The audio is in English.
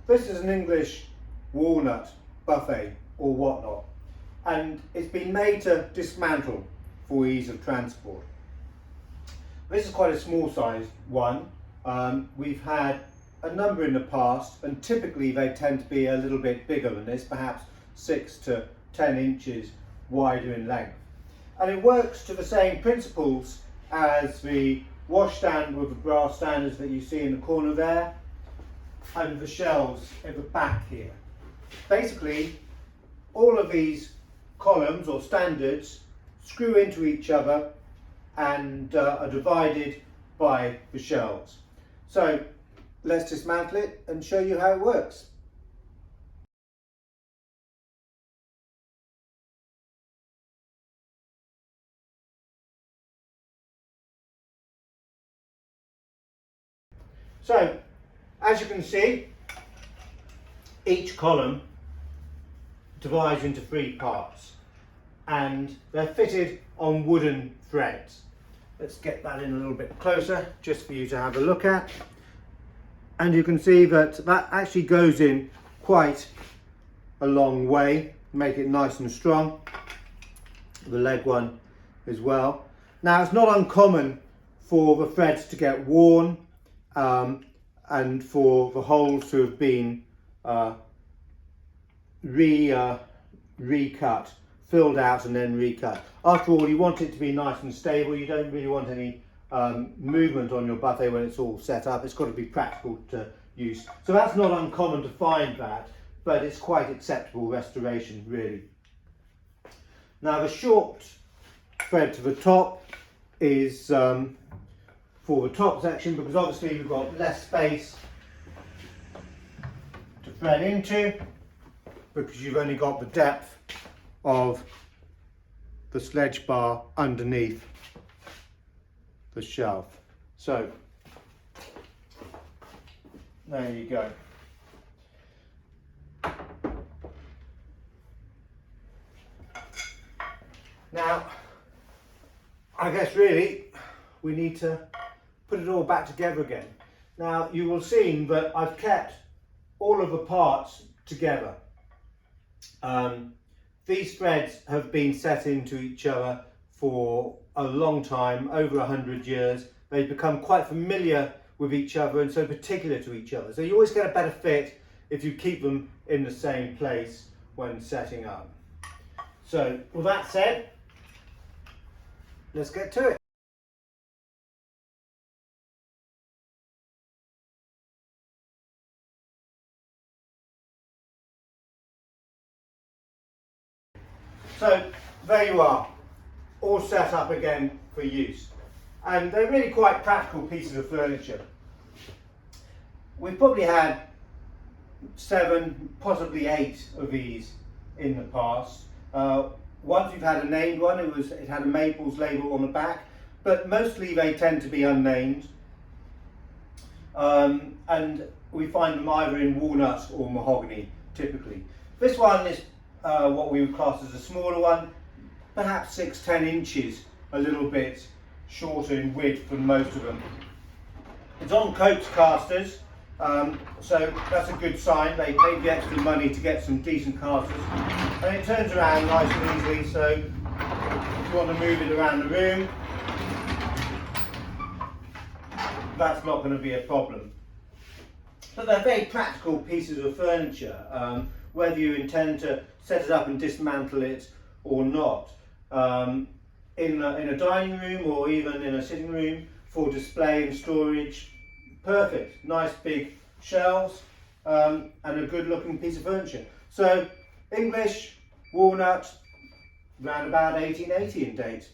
This is an English walnut buffet or whatnot, and it's been made to dismantle for ease of transport. This is quite a small sized one. We've had a number in the past, and typically they tend to be a little bit bigger than this, perhaps 6 to 10 inches wider in length. And it works to the same principles as the washstand with the brass standards that you see in the corner there, and the shelves at the back here. Basically, all of these columns or standards screw into each other and are divided by the shelves. So let's dismantle it and show you how it works. So, as you can see, each column divides into 3 parts, and they're fitted on wooden threads. Let's get that in a little bit closer just for you to have a look at. And you can see that that actually goes in quite a long way, make it nice and strong. The leg one as well. Now, it's not uncommon for the threads to get worn and for the holes to have been recut, filled out and then recut. After all, you want it to be nice and stable. You don't really want any movement on your buffet when it's all set up. It's got to be practical to use. So that's not uncommon to find that, but it's quite acceptable restoration, really. Now, the short thread to the top is for the top section, because obviously we've got less space to thread into, because you've only got the depth of the sledge bar underneath the shelf. So there you go. Now, I guess really we need to put it all back together again. Now, you will see that I've kept all of the parts together. These threads have been set into each other for a long time, over 100 years. They've become quite familiar with each other and so particular to each other. So you always get a better fit if you keep them in the same place when setting up. So with that said, let's get to it. So there you are, all set up again for use. And they're really quite practical pieces of furniture. We've probably had 7, possibly 8 of these in the past. Once we've had a named one, it had a Maples label on the back, but mostly they tend to be unnamed. And we find them either in walnut or mahogany, typically. This one is what we would class as a smaller one, perhaps 6-10 inches, a little bit shorter in width than most of them. It's on Coates casters, so that's a good sign. They paid the extra money to get some decent casters, and it turns around nice and easily, so if you want to move it around the room, that's not going to be a problem. But they're very practical pieces of furniture, whether you intend to set it up and dismantle it or not. In a dining room or even in a sitting room for display and storage, perfect. Nice big shelves and a good looking piece of furniture. So English walnut, round about 1880 in date.